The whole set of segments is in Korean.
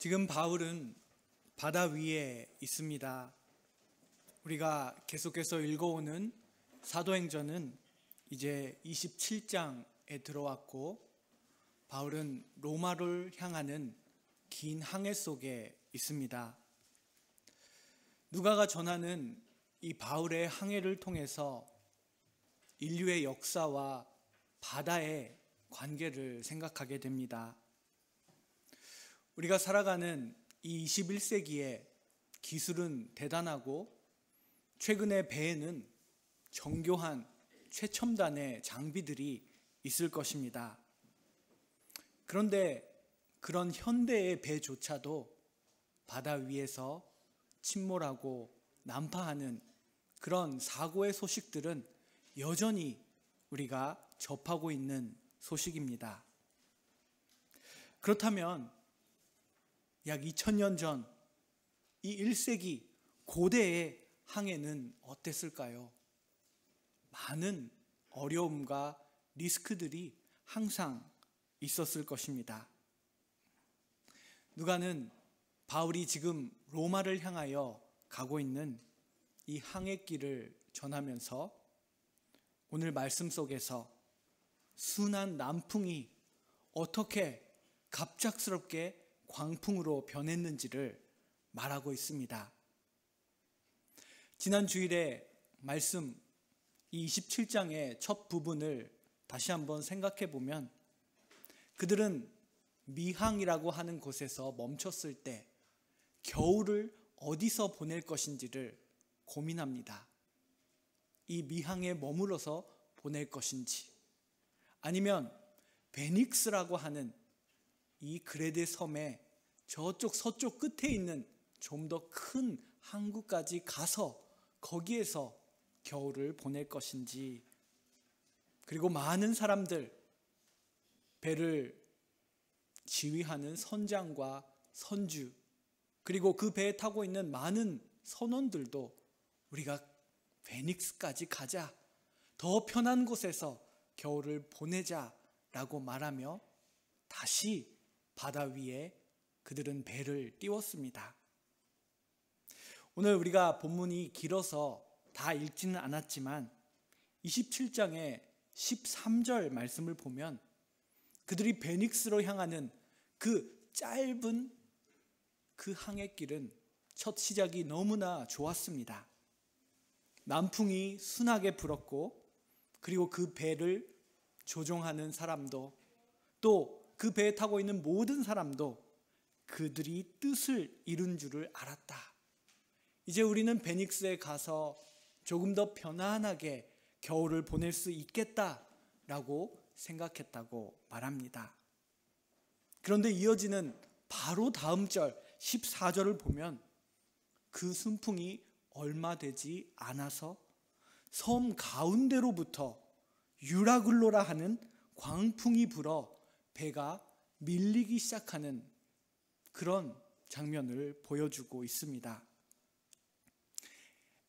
지금 바울은 바다 위에 있습니다. 우리가 계속해서 읽어오는 사도행전은 이제 27장에 들어왔고, 바울은 로마를 향하는 긴 항해 속에 있습니다. 누가가 전하는 이 바울의 항해를 통해서 인류의 역사와 바다의 관계를 생각하게 됩니다. 우리가 살아가는 이 21세기에 기술은 대단하고, 최근의 배에는 정교한 최첨단의 장비들이 있을 것입니다. 그런데 그런 현대의 배조차도 바다 위에서 침몰하고 난파하는 그런 사고의 소식들은 여전히 우리가 접하고 있는 소식입니다. 그렇다면 약 2000년 전 이 1세기 고대의 항해는 어땠을까요? 많은 어려움과 리스크들이 항상 있었을 것입니다. 누가는 바울이 지금 로마를 향하여 가고 있는 이 항해길을 전하면서 오늘 말씀 속에서 순한 남풍이 어떻게 갑작스럽게 광풍으로 변했는지를 말하고 있습니다. 지난 주일에 말씀 이 27장의 첫 부분을 다시 한번 생각해 보면, 그들은 미항이라고 하는 곳에서 멈췄을 때 겨울을 어디서 보낼 것인지를 고민합니다. 이 미항에 머물러서 보낼 것인지, 아니면 베닉스라고 하는 이 그레데 섬의 저쪽 서쪽 끝에 있는 좀 더 큰 항구까지 가서 거기에서 겨울을 보낼 것인지, 그리고 많은 사람들, 배를 지휘하는 선장과 선주, 그리고 그 배에 타고 있는 많은 선원들도 우리가 베닉스까지 가자, 더 편한 곳에서 겨울을 보내자라고 말하며 다시 바다 위에 그들은 배를 띄웠습니다. 오늘 우리가 본문이 길어서 다 읽지는 않았지만 27장의 13절 말씀을 보면 그들이 베닉스로 향하는 그 짧은 그 항해길은 첫 시작이 너무나 좋았습니다. 남풍이 순하게 불었고, 그리고 그 배를 조종하는 사람도, 또 그 배에 타고 있는 모든 사람도 그들이 뜻을 이룬 줄을 알았다. 이제 우리는 베닉스에 가서 조금 더 편안하게 겨울을 보낼 수 있겠다라고 생각했다고 말합니다. 그런데 이어지는 바로 다음 절 14절을 보면 그 순풍이 얼마 되지 않아서 섬 가운데로부터 유라굴로라 하는 광풍이 불어 배가 밀리기 시작하는 그런 장면을 보여주고 있습니다.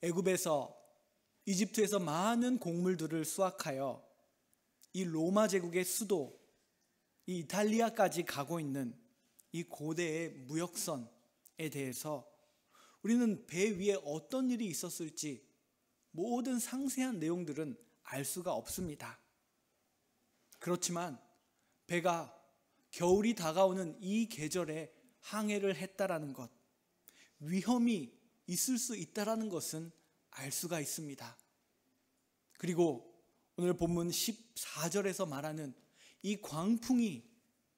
애굽에서, 이집트에서 많은 곡물들을 수확하여 이 로마 제국의 수도, 이 이탈리아까지 가고 있는 이 고대의 무역선에 대해서 우리는 배 위에 어떤 일이 있었을지 모든 상세한 내용들은 알 수가 없습니다. 그렇지만 배가 겨울이 다가오는 이 계절에 항해를 했다라는 것, 위험이 있을 수 있다라는 것은 알 수가 있습니다. 그리고 오늘 본문 14절에서 말하는 이 광풍이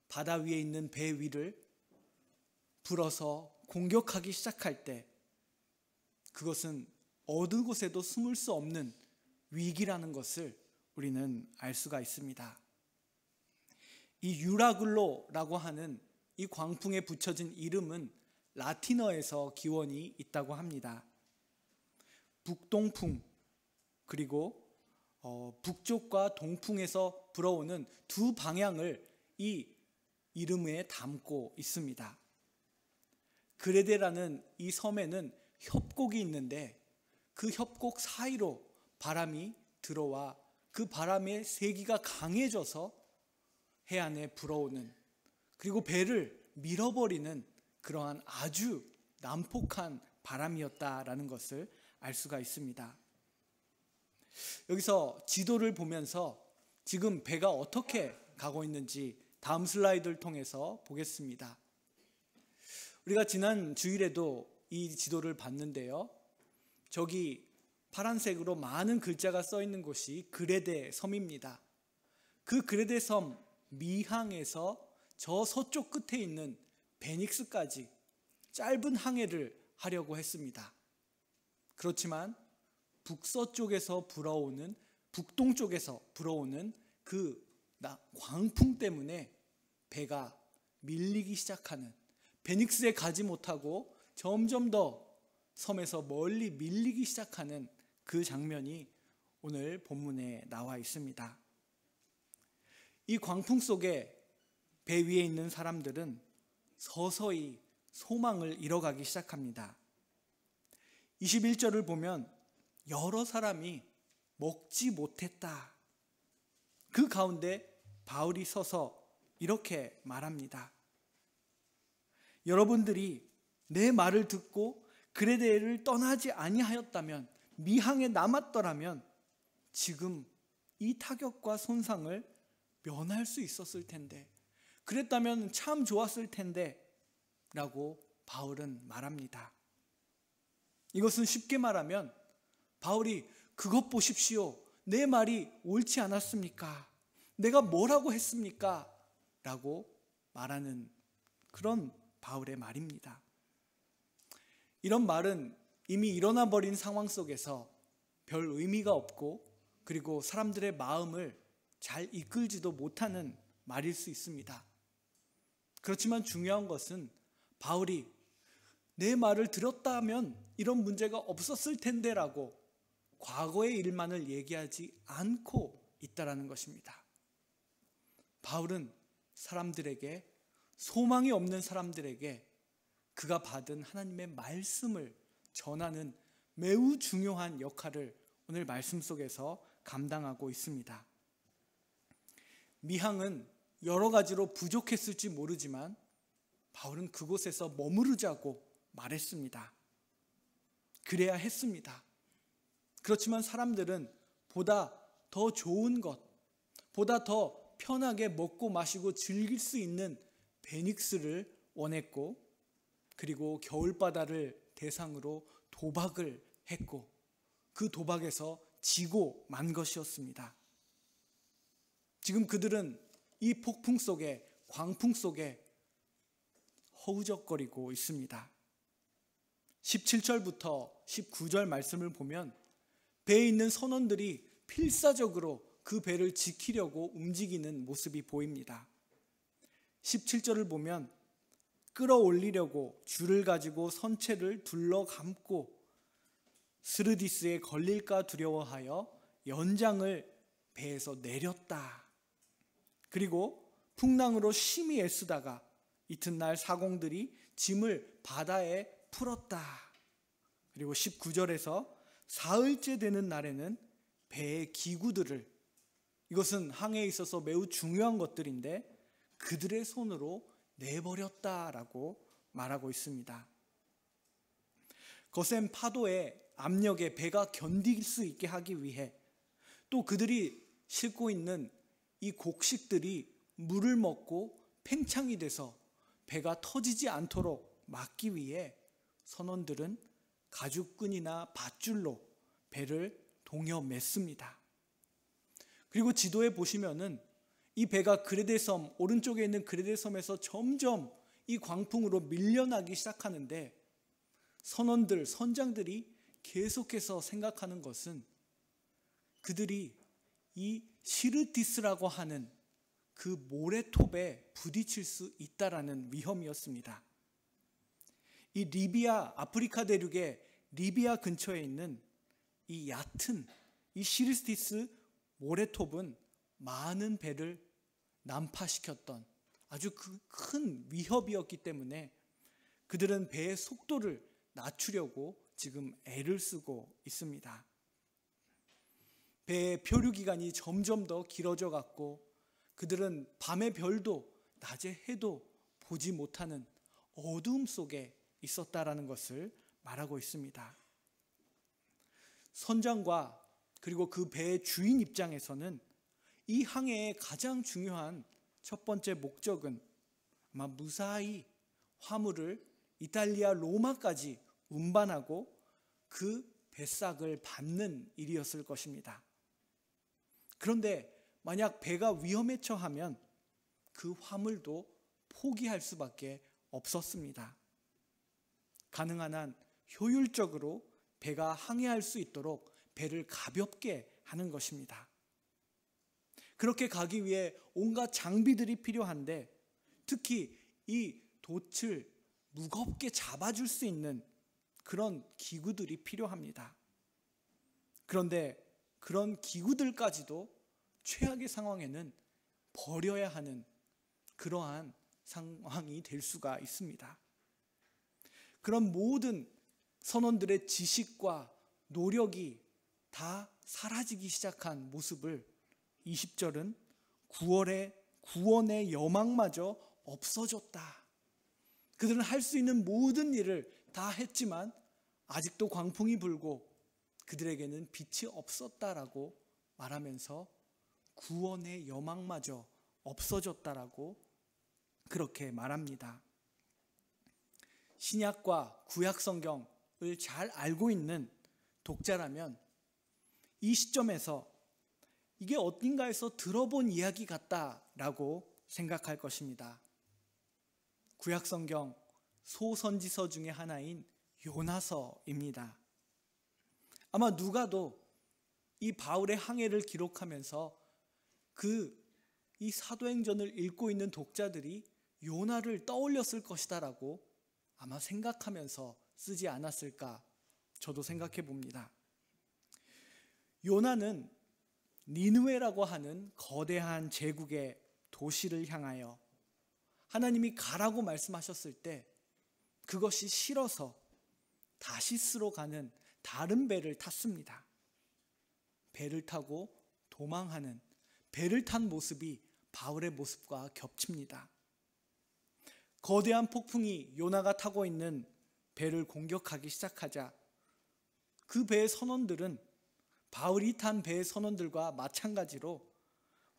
바다 위에 있는 배 위를 불어서 공격하기 시작할 때 그것은 어느 곳에도 숨을 수 없는 위기라는 것을 우리는 알 수가 있습니다. 이 유라굴로라고 하는 이 광풍에 붙여진 이름은 라틴어에서 기원이 있다고 합니다. 북동풍, 그리고 북쪽과 동풍에서 불어오는 두 방향을 이 이름에 담고 있습니다. 그레데라는 이 섬에는 협곡이 있는데 그 협곡 사이로 바람이 들어와 그 바람의 세기가 강해져서 해안에 불어오는, 그리고 배를 밀어버리는 그러한 아주 난폭한 바람이었다라는 것을 알 수가 있습니다. 여기서 지도를 보면서 지금 배가 어떻게 가고 있는지 다음 슬라이드를 통해서 보겠습니다. 우리가 지난 주일에도 이 지도를 봤는데요. 저기 파란색으로 많은 글자가 써 있는 곳이 그레데 섬입니다. 그 그레데 섬 미항에서 저 서쪽 끝에 있는 베닉스까지 짧은 항해를 하려고 했습니다. 그렇지만 북동쪽에서 불어오는 그 광풍 때문에 배가 밀리기 시작하는, 베닉스에 가지 못하고 점점 더 섬에서 멀리 밀리기 시작하는 그 장면이 오늘 본문에 나와 있습니다. 이 광풍 속에 배 위에 있는 사람들은 서서히 소망을 잃어가기 시작합니다. 21절을 보면 여러 사람이 먹지 못했다. 그 가운데 바울이 서서 이렇게 말합니다. 여러분들이 내 말을 듣고 그레데를 떠나지 아니하였다면, 미항에 남았더라면 지금 이 타격과 손상을 면할 수 있었을 텐데, 그랬다면 참 좋았을 텐데 라고 바울은 말합니다. 이것은 쉽게 말하면 바울이 그것 보십시오, 내 말이 옳지 않았습니까? 내가 뭐라고 했습니까? 라고 말하는 그런 바울의 말입니다. 이런 말은 이미 일어나 버린 상황 속에서 별 의미가 없고, 그리고 사람들의 마음을 잘 이끌지도 못하는 말일 수 있습니다. 그렇지만 중요한 것은 바울이 내 말을 들었다면 이런 문제가 없었을 텐데 라고 과거의 일만을 얘기하지 않고 있다라는 것입니다. 바울은 사람들에게, 소망이 없는 사람들에게 그가 받은 하나님의 말씀을 전하는 매우 중요한 역할을 오늘 말씀 속에서 감당하고 있습니다. 미항은 여러 가지로 부족했을지 모르지만 바울은 그곳에서 머무르자고 말했습니다. 그래야 했습니다. 그렇지만 사람들은 보다 더 좋은 것, 보다 더 편하게 먹고 마시고 즐길 수 있는 베닉스를 원했고, 그리고 겨울바다를 대상으로 도박을 했고, 그 도박에서 지고 만 것이었습니다. 지금 그들은 이 폭풍 속에, 광풍 속에 허우적거리고 있습니다. 17절부터 19절 말씀을 보면 배에 있는 선원들이 필사적으로 그 배를 지키려고 움직이는 모습이 보입니다. 17절을 보면 끌어올리려고 줄을 가지고 선체를 둘러 감고 스르디스에 걸릴까 두려워하여 연장을 배에서 내렸다. 그리고 풍랑으로 심히 애쓰다가 이튿날 사공들이 짐을 바다에 풀었다. 그리고 19절에서 사흘째 되는 날에는 배의 기구들을, 이것은 항해에 있어서 매우 중요한 것들인데, 그들의 손으로 내버렸다라고 말하고 있습니다. 거센 파도의 압력에 배가 견딜 수 있게 하기 위해, 또 그들이 싣고 있는 이 곡식들이 물을 먹고 팽창이 돼서 배가 터지지 않도록 막기 위해 선원들은 가죽끈이나 밧줄로 배를 동여 맸습니다. 그리고 지도에 보시면은 이 배가 그레데 섬, 오른쪽에 있는 그레데 섬에서 점점 이 광풍으로 밀려나기 시작하는데, 선원들, 선장들이 계속해서 생각하는 것은 그들이 이 시르티스라고 하는 그 모래톱에 부딪힐 수 있다라는 위험이었습니다. 이 리비아, 아프리카 대륙의 리비아 근처에 있는 이 얕은 이 시르티스 모래톱은 많은 배를 난파시켰던 아주 큰 위협이었기 때문에 그들은 배의 속도를 낮추려고 지금 애를 쓰고 있습니다. 배의 표류 기간이 점점 더 길어져 갔고, 그들은 밤의 별도 낮의 해도 보지 못하는 어두움 속에 있었다라는 것을 말하고 있습니다. 선장과 그리고 그 배의 주인 입장에서는 이 항해의 가장 중요한 첫 번째 목적은 아마 무사히 화물을 이탈리아 로마까지 운반하고 그 배싹을 받는 일이었을 것입니다. 그런데 만약 배가 위험에 처하면 그 화물도 포기할 수밖에 없었습니다. 가능한 한 효율적으로 배가 항해할 수 있도록 배를 가볍게 하는 것입니다. 그렇게 가기 위해 온갖 장비들이 필요한데 특히 이 돛을 무겁게 잡아줄 수 있는 그런 기구들이 필요합니다. 그런데 그런 기구들까지도 최악의 상황에는 버려야 하는 그러한 상황이 될 수가 있습니다. 그런 모든 선원들의 지식과 노력이 다 사라지기 시작한 모습을 20절은 구원의 여망마저 없어졌다. 그들은 할 수 있는 모든 일을 다 했지만 아직도 광풍이 불고 그들에게는 빛이 없었다라고 말하면서 구원의 여망마저 없어졌다라고 그렇게 말합니다. 신약과 구약 성경을 잘 알고 있는 독자라면 이 시점에서 이게 어딘가에서 들어본 이야기 같다라고 생각할 것입니다. 구약 성경 소선지서 중에 하나인 요나서입니다. 아마 누가도 이 바울의 항해를 기록하면서 이 사도행전을 읽고 있는 독자들이 요나를 떠올렸을 것이다라고 아마 생각하면서 쓰지 않았을까 저도 생각해 봅니다. 요나는 니느웨라고 하는 거대한 제국의 도시를 향하여 하나님이 가라고 말씀하셨을 때 그것이 싫어서 다시스로 가는 다른 배를 탔습니다. 배를 타고 도망하는, 배를 탄 모습이 바울의 모습과 겹칩니다. 거대한 폭풍이 요나가 타고 있는 배를 공격하기 시작하자 그 배의 선원들은 바울이 탄 배의 선원들과 마찬가지로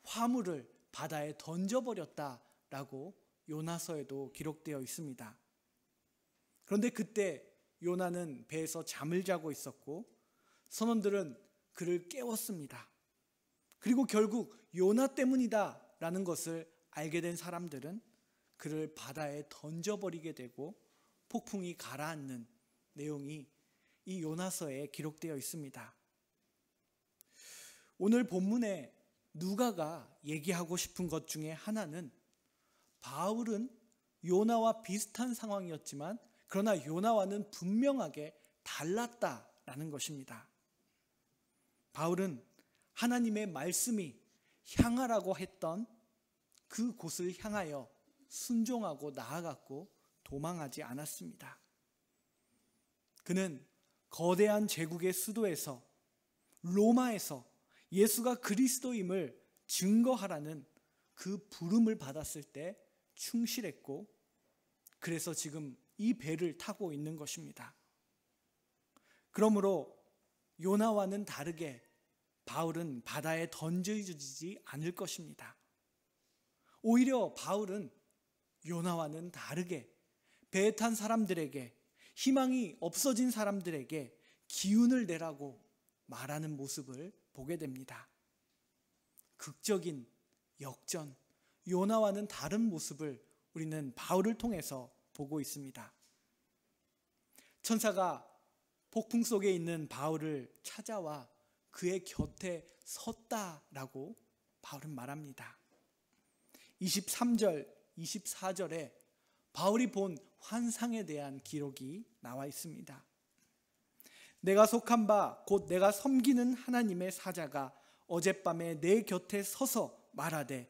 화물을 바다에 던져버렸다라고 요나서에도 기록되어 있습니다. 그런데 그때 요나는 배에서 잠을 자고 있었고 선원들은 그를 깨웠습니다. 그리고 결국 요나 때문이다라는 것을 알게 된 사람들은 그를 바다에 던져버리게 되고 폭풍이 가라앉는 내용이 이 요나서에 기록되어 있습니다. 오늘 본문에 누가가 얘기하고 싶은 것 중에 하나는 바울은 요나와 비슷한 상황이었지만 그러나 요나와는 분명하게 달랐다라는 것입니다. 바울은 하나님의 말씀이 향하라고 했던 그 곳을 향하여 순종하고 나아갔고 도망하지 않았습니다. 그는 거대한 제국의 수도에서 로마에서 예수가 그리스도임을 증거하라는 그 부름을 받았을 때 충실했고 그래서 지금 이 배를 타고 있는 것입니다. 그러므로 요나와는 다르게 바울은 바다에 던져지지 않을 것입니다. 오히려 바울은 요나와는 다르게 배에 탄 사람들에게 희망이 없어진 사람들에게 기운을 내라고 말하는 모습을 보게 됩니다. 극적인 역전, 요나와는 다른 모습을 우리는 바울을 통해서 보고 있습니다. 천사가 폭풍 속에 있는 바울을 찾아와 그의 곁에 섰다라고 바울은 말합니다. 23절, 24절에 바울이 본 환상에 대한 기록이 나와 있습니다. 내가 속한 바 곧 내가 섬기는 하나님의 사자가 어젯밤에 내 곁에 서서 말하되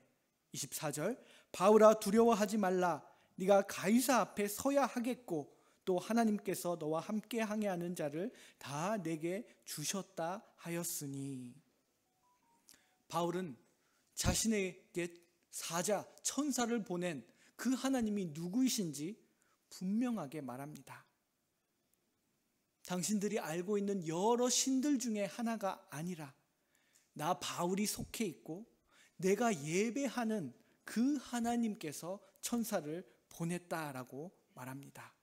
24절 바울아 두려워하지 말라 네가 가이사 앞에 서야 하겠고 또 하나님께서 너와 함께 항해하는 자를 다 내게 주셨다 하였으니 바울은 자신에게 사자 천사를 보낸 그 하나님이 누구이신지 분명하게 말합니다. 당신들이 알고 있는 여러 신들 중에 하나가 아니라 나 바울이 속해 있고 내가 예배하는 그 하나님께서 천사를 보냈다라고 말합니다.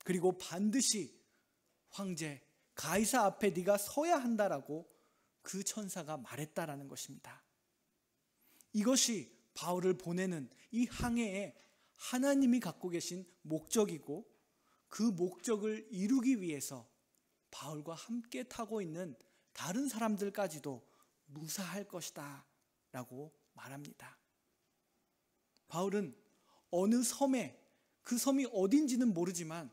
그리고 반드시 황제 가이사 앞에 네가 서야 한다라고 그 천사가 말했다라는 것입니다. 이것이 바울을 보내는 이 항해에 하나님이 갖고 계신 목적이고 그 목적을 이루기 위해서 바울과 함께 타고 있는 다른 사람들까지도 무사할 것이다 라고 말합니다. 바울은 어느 섬에, 그 섬이 어딘지는 모르지만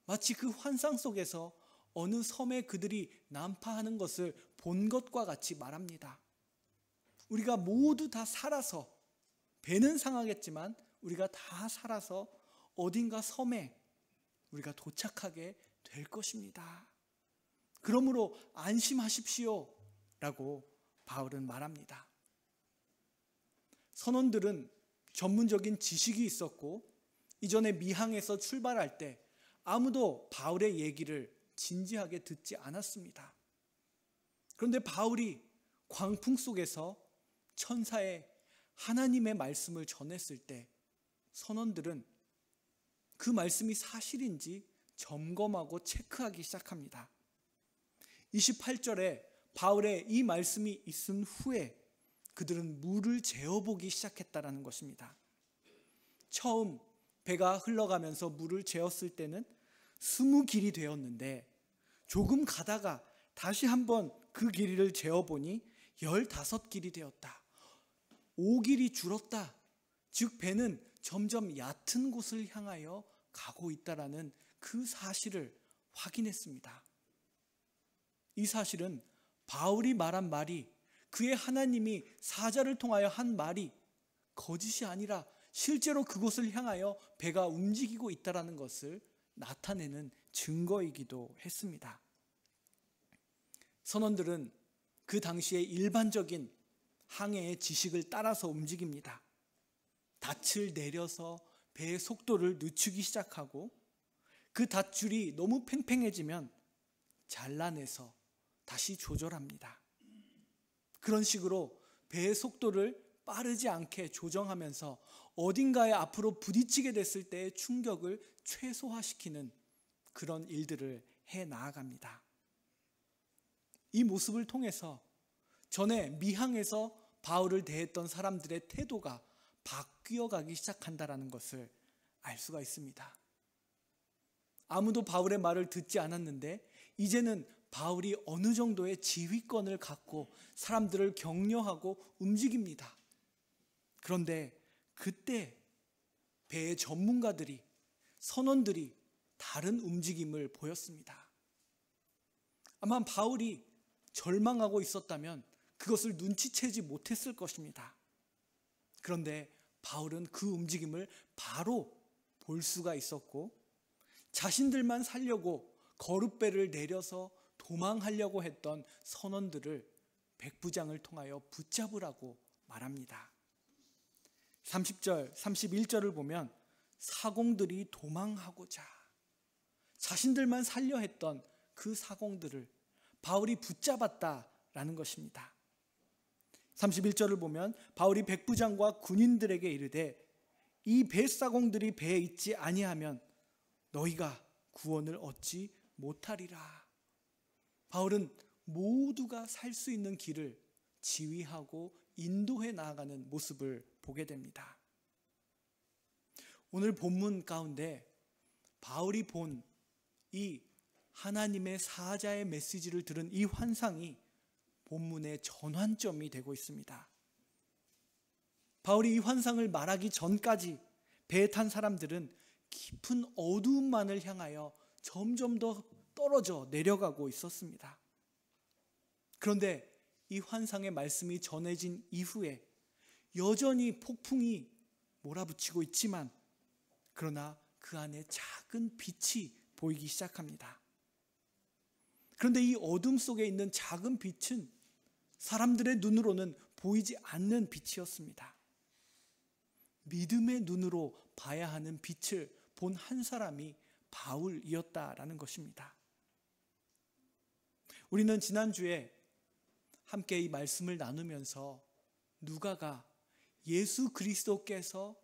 마치 그 환상 속에서 어느 섬에 그들이 난파하는 것을 본 것과 같이 말합니다. 우리가 모두 다 살아서, 배는 상하겠지만 우리가 다 살아서 어딘가 섬에 우리가 도착하게 될 것입니다. 그러므로 안심하십시오 라고 바울은 말합니다. 선원들은 전문적인 지식이 있었고 이전에 미항에서 출발할 때 아무도 바울의 얘기를 진지하게 듣지 않았습니다. 그런데 바울이 광풍 속에서 천사의 하나님의 말씀을 전했을 때 선원들은 그 말씀이 사실인지 점검하고 체크하기 시작합니다. 28절에 바울의 이 말씀이 있은 후에 그들은 물을 재어보기 시작했다라는 것입니다. 처음 배가 흘러가면서 물을 재었을 때는 20길이 되었는데 조금 가다가 다시 한번 그 길이를 재어보니 15길이 되었다. 5길이 줄었다. 즉 배는 점점 얕은 곳을 향하여 가고 있다라는 그 사실을 확인했습니다. 이 사실은 바울이 말한 말이, 그의 하나님이 사자를 통하여 한 말이 거짓이 아니라 실제로 그곳을 향하여 배가 움직이고 있다는 것을 나타내는 증거이기도 했습니다. 선원들은 그 당시의 일반적인 항해의 지식을 따라서 움직입니다. 닻을 내려서 배의 속도를 늦추기 시작하고 그 닷줄이 너무 팽팽해지면 잘라내서 다시 조절합니다. 그런 식으로 배의 속도를 빠르지 않게 조정하면서 어딘가에 앞으로 부딪히게 됐을 때의 충격을 최소화시키는 그런 일들을 해 나아갑니다. 이 모습을 통해서 전에 미항에서 바울을 대했던 사람들의 태도가 바뀌어가기 시작한다는 것을 알 수가 있습니다. 아무도 바울의 말을 듣지 않았는데 이제는 바울이 어느 정도의 지휘권을 갖고 사람들을 격려하고 움직입니다. 그런데 그때 배의 전문가들이, 선원들이 다른 움직임을 보였습니다. 아마 바울이 절망하고 있었다면 그것을 눈치채지 못했을 것입니다. 그런데 바울은 그 움직임을 바로 볼 수가 있었고 자신들만 살려고 거룻배를 내려서 도망하려고 했던 선원들을 백부장을 통하여 붙잡으라고 말합니다. 30절, 31절을 보면 사공들이 도망하고자 자신들만 살려 했던 그 사공들을 바울이 붙잡았다라는 것입니다. 31절을 보면 바울이 백부장과 군인들에게 이르되 이 뱃사공들이 배에 있지 아니하면 너희가 구원을 얻지 못하리라. 바울은 모두가 살 수 있는 길을 지휘하고 인도해 나아가는 모습을 보게 됩니다. 오늘 본문 가운데 바울이 본 이 하나님의 사자의 메시지를 들은 이 환상이 본문의 전환점이 되고 있습니다. 바울이 이 환상을 말하기 전까지 배에 탄 사람들은 깊은 어두움만을 향하여 점점 더 떨어져 내려가고 있었습니다. 그런데 이 환상의 말씀이 전해진 이후에 여전히 폭풍이 몰아붙이고 있지만 그러나 그 안에 작은 빛이 보이기 시작합니다. 그런데 이 어둠 속에 있는 작은 빛은 사람들의 눈으로는 보이지 않는 빛이었습니다. 믿음의 눈으로 봐야 하는 빛을 본 한 사람이 바울이었다라는 것입니다. 우리는 지난주에 함께 이 말씀을 나누면서 누가가 예수 그리스도께서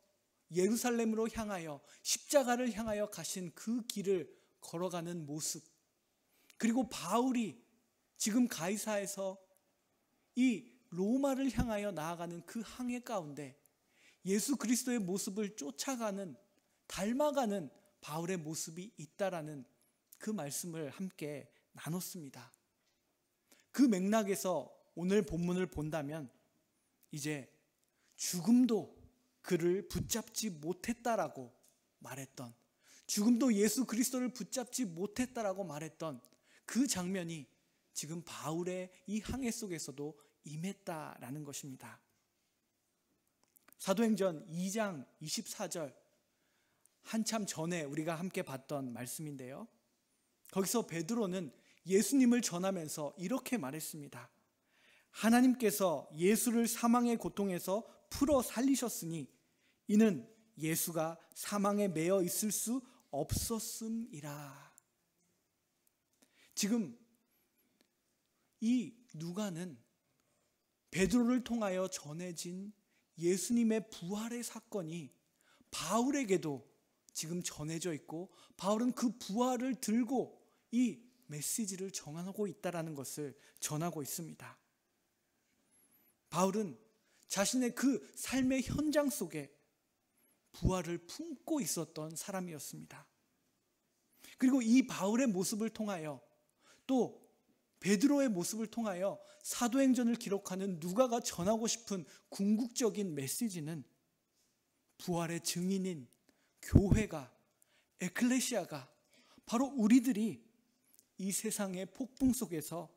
예루살렘으로 향하여 십자가를 향하여 가신 그 길을 걸어가는 모습, 그리고 바울이 지금 가이사에서 이 로마를 향하여 나아가는 그 항해 가운데 예수 그리스도의 모습을 쫓아가는, 닮아가는 바울의 모습이 있다라는 그 말씀을 함께 나눴습니다. 그 맥락에서 오늘 본문을 본다면 이제 죽음도 그를 붙잡지 못했다라고 말했던, 죽음도 예수 그리스도를 붙잡지 못했다라고 말했던 그 장면이 지금 바울의 이 항해 속에서도 임했다라는 것입니다. 사도행전 2장 24절, 한참 전에 우리가 함께 봤던 말씀인데요. 거기서 베드로는 예수님을 전하면서 이렇게 말했습니다. 하나님께서 예수를 사망의 고통에서 풀어 살리셨으니 이는 예수가 사망에 매여 있을 수 없었음이라. 지금 이 누가는 베드로를 통하여 전해진 예수님의 부활의 사건이 바울에게도 지금 전해져 있고, 바울은 그 부활을 들고 이 메시지를 전하고 있다는 것을 전하고 있습니다. 바울은 자신의 그 삶의 현장 속에 부활을 품고 있었던 사람이었습니다. 그리고 이 바울의 모습을 통하여, 또 베드로의 모습을 통하여 사도행전을 기록하는 누가가 전하고 싶은 궁극적인 메시지는 부활의 증인인 교회가, 에클레시아가, 바로 우리들이 이 세상의 폭풍 속에서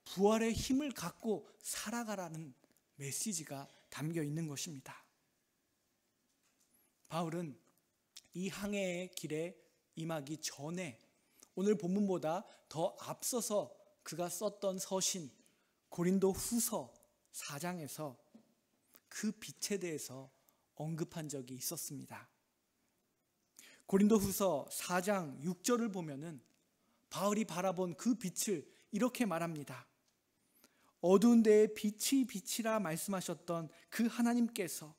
부활의 힘을 갖고 살아가라는 메시지가 담겨 있는 것입니다. 바울은 이 항해의 길에 임하기 전에 오늘 본문보다 더 앞서서 그가 썼던 서신 고린도 후서 4장에서 그 빛에 대해서 언급한 적이 있었습니다. 고린도 후서 4장 6절을 보면은 바울이 바라본 그 빛을 이렇게 말합니다. 어두운 데에 빛이 빛이라 말씀하셨던 그 하나님께서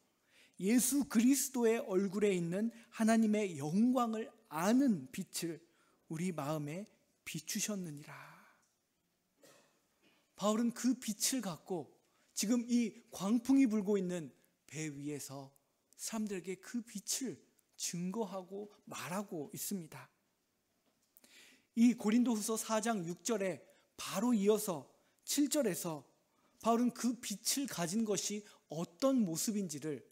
예수 그리스도의 얼굴에 있는 하나님의 영광을 아는 빛을 우리 마음에 비추셨느니라. 바울은 그 빛을 갖고 지금 이 광풍이 불고 있는 배 위에서 사람들에게 그 빛을 증거하고 말하고 있습니다. 이 고린도후서 4장 6절에 바로 이어서 7절에서 바울은 그 빛을 가진 것이 어떤 모습인지를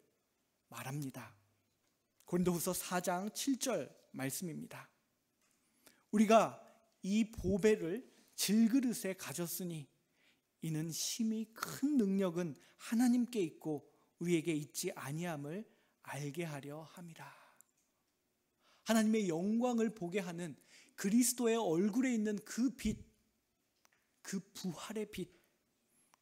말합니다. 고린도후서 4장 7절 말씀입니다. 우리가 이 보배를 질그릇에 가졌으니 이는 심히 큰 능력은 하나님께 있고 우리에게 있지 아니함을 알게 하려 함이라. 하나님의 영광을 보게 하는 그리스도의 얼굴에 있는 그 빛, 그 부활의 빛,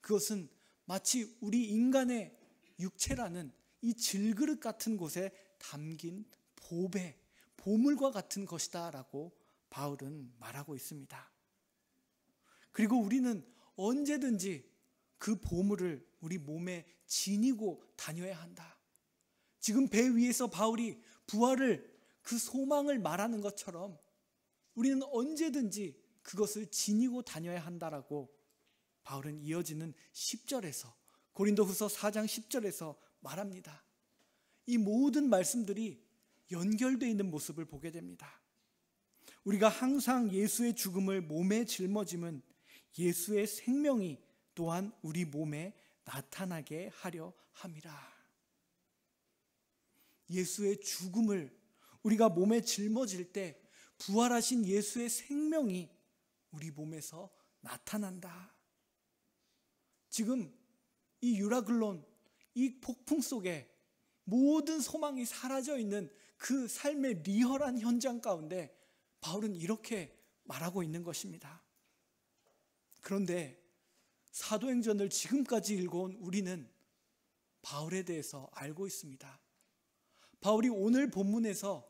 그것은 마치 우리 인간의 육체라는 이 질그릇 같은 곳에 담긴 보배, 보물과 같은 것이다 라고 바울은 말하고 있습니다. 그리고 우리는 언제든지 그 보물을 우리 몸에 지니고 다녀야 한다. 지금 배 위에서 바울이 부활을, 그 소망을 말하는 것처럼 우리는 언제든지 그것을 지니고 다녀야 한다라고 바울은 이어지는 10절에서, 고린도후서 4장 10절에서 말합니다. 이 모든 말씀들이 연결되어 있는 모습을 보게 됩니다. 우리가 항상 예수의 죽음을 몸에 짊어짐은 예수의 생명이 또한 우리 몸에 나타나게 하려 함이라. 예수의 죽음을 우리가 몸에 짊어질 때 부활하신 예수의 생명이 우리 몸에서 나타난다. 지금 이 유라글론, 이 폭풍 속에 모든 소망이 사라져 있는 그 삶의 리얼한 현장 가운데 바울은 이렇게 말하고 있는 것입니다. 그런데 사도행전을 지금까지 읽어온 우리는 바울에 대해서 알고 있습니다. 바울이 오늘 본문에서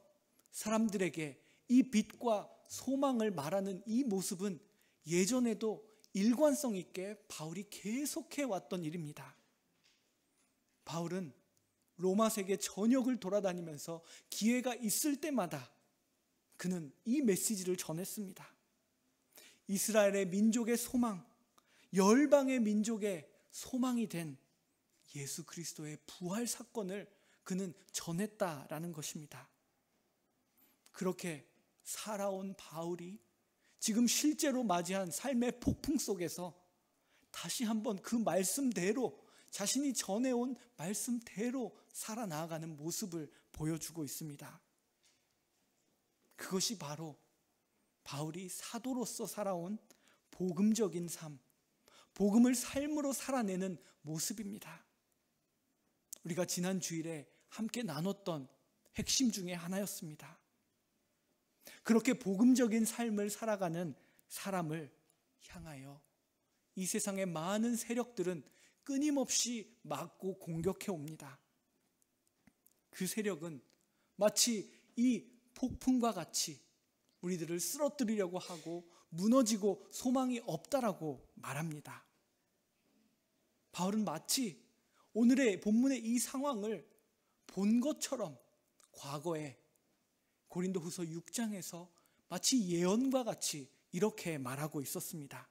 사람들에게 이 빛과 소망을 말하는 이 모습은 예전에도 일관성 있게 바울이 계속해 왔던 일입니다. 바울은 로마 세계 전역을 돌아다니면서 기회가 있을 때마다 그는 이 메시지를 전했습니다. 이스라엘의 민족의 소망, 열방의 민족의 소망이 된 예수 그리스도의 부활 사건을 그는 전했다라는 것입니다. 그렇게 살아온 바울이 지금 실제로 맞이한 삶의 폭풍 속에서 다시 한번 그 말씀대로, 자신이 전해온 말씀대로 살아나가는 모습을 보여주고 있습니다. 그것이 바로 바울이 사도로서 살아온 복음적인 삶, 복음을 삶으로 살아내는 모습입니다. 우리가 지난 주일에 함께 나눴던 핵심 중에 하나였습니다. 그렇게 복음적인 삶을 살아가는 사람을 향하여 이 세상의 많은 세력들은 끊임없이 막고 공격해 옵니다. 그 세력은 마치 이 폭풍과 같이 우리들을 쓰러뜨리려고 하고 무너지고 소망이 없다라고 말합니다. 바울은 마치 오늘의 본문의 이 상황을 본 것처럼 과거에 고린도후서 6장에서 마치 예언과 같이 이렇게 말하고 있었습니다.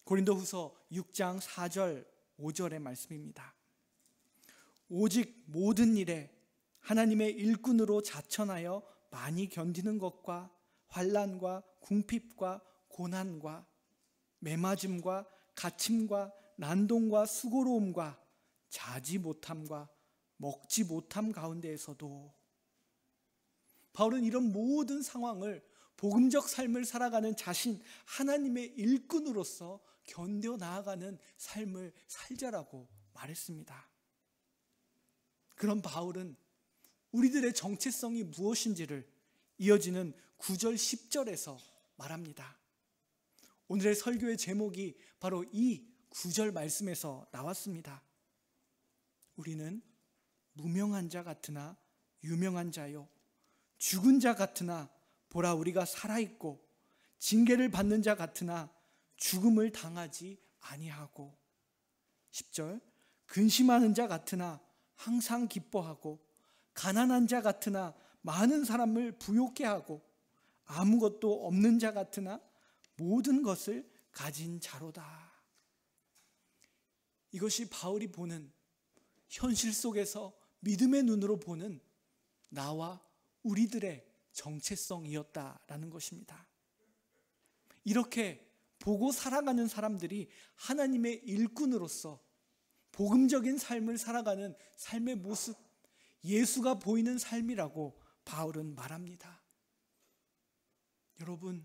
고린도후서 6장 4절 5절의 말씀입니다. 오직 모든 일에 하나님의 일꾼으로 자천하여 많이 견디는 것과 환난과 궁핍과 고난과 매맞음과 갇힘과 난동과 수고로움과 자지 못함과 먹지 못함 가운데에서도, 바울은 이런 모든 상황을 복음적 삶을 살아가는 자신 하나님의 일꾼으로서 견뎌 나아가는 삶을 살자라고 말했습니다. 그런 바울은 우리들의 정체성이 무엇인지를 이어지는 9절 10절에서 말합니다. 오늘의 설교의 제목이 바로 이 9절 말씀에서 나왔습니다. 우리는 무명한 자 같으나 유명한 자요, 죽은 자 같으나 보라 우리가 살아있고, 징계를 받는 자 같으나 죽음을 당하지 아니하고, 10절 근심하는 자 같으나 항상 기뻐하고, 가난한 자 같으나 많은 사람을 부욕케 하고, 아무것도 없는 자 같으나 모든 것을 가진 자로다. 이것이 바울이 보는, 현실 속에서 믿음의 눈으로 보는 나와 우리들의 정체성이었다라는 것입니다. 이렇게 보고 살아가는 사람들이 하나님의 일꾼으로서 복음적인 삶을 살아가는 삶의 모습, 예수가 보이는 삶이라고 바울은 말합니다. 여러분,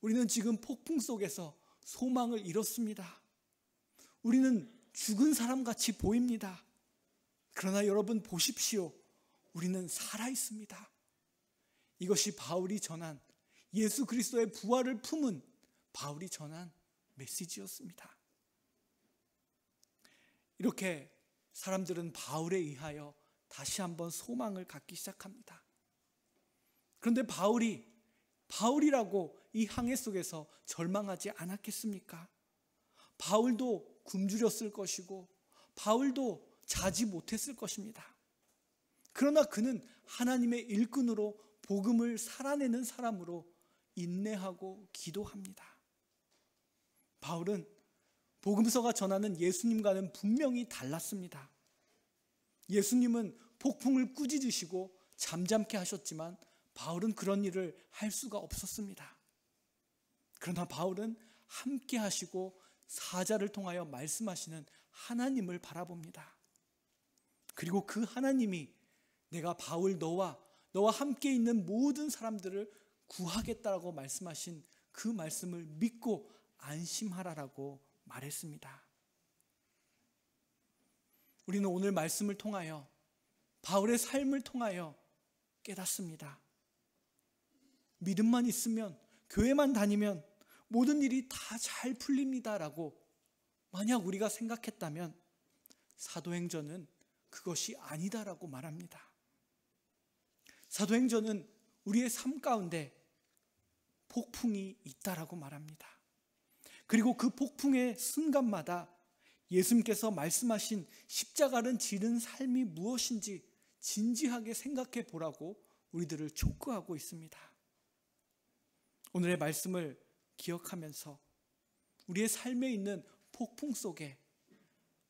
우리는 지금 폭풍 속에서 소망을 잃었습니다. 우리는 죽은 사람같이 보입니다. 그러나 여러분 보십시오. 우리는 살아있습니다. 이것이 바울이 전한, 예수 그리스도의 부활을 품은 바울이 전한 메시지였습니다. 이렇게 사람들은 바울에 의하여 다시 한번 소망을 갖기 시작합니다. 그런데 바울이라고 이 항해 속에서 절망하지 않았겠습니까? 바울도 굶주렸을 것이고 바울도 자지 못했을 것입니다. 그러나 그는 하나님의 일꾼으로 복음을 살아내는 사람으로 인내하고 기도합니다. 바울은 복음서가 전하는 예수님과는 분명히 달랐습니다. 예수님은 폭풍을 꾸짖으시고 잠잠케 하셨지만 바울은 그런 일을 할 수가 없었습니다. 그러나 바울은 함께 하시고 사자를 통하여 말씀하시는 하나님을 바라봅니다. 그리고 그 하나님이 내가 바울 너와 함께 있는 모든 사람들을 구하겠다라고 말씀하신 그 말씀을 믿고 안심하라라고 말했습니다. 우리는 오늘 말씀을 통하여, 바울의 삶을 통하여 깨닫습니다. 믿음만 있으면, 교회만 다니면 모든 일이 다 잘 풀립니다라고 만약 우리가 생각했다면 사도행전은 그것이 아니다라고 말합니다. 사도행전은 우리의 삶 가운데 폭풍이 있다라고 말합니다. 그리고 그 폭풍의 순간마다 예수님께서 말씀하신 십자가를 지는 삶이 무엇인지 진지하게 생각해 보라고 우리들을 촉구하고 있습니다. 오늘의 말씀을 기억하면서 우리의 삶에 있는 폭풍 속에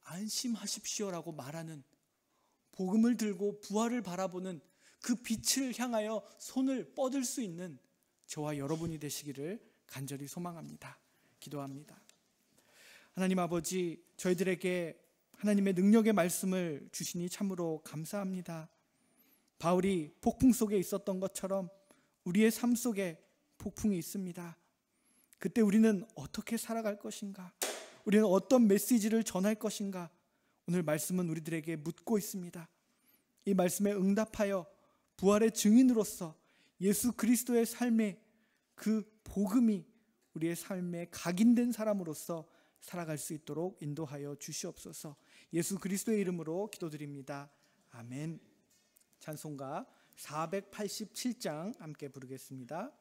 안심하십시오라고 말하는, 복음을 들고 부활을 바라보는 그 빛을 향하여 손을 뻗을 수 있는 저와 여러분이 되시기를 간절히 소망합니다. 기도합니다. 하나님 아버지, 저희들에게 하나님의 능력의 말씀을 주시니 참으로 감사합니다. 바울이 폭풍 속에 있었던 것처럼 우리의 삶 속에 폭풍이 있습니다. 그때 우리는 어떻게 살아갈 것인가? 우리는 어떤 메시지를 전할 것인가? 오늘 말씀은 우리들에게 묻고 있습니다. 이 말씀에 응답하여 부활의 증인으로서 예수 그리스도의 삶의 그 복음이 우리의 삶에 각인된 사람으로서 살아갈 수 있도록 인도하여 주시옵소서. 예수 그리스도의 이름으로 기도드립니다. 아멘. 찬송가 487장 함께 부르겠습니다.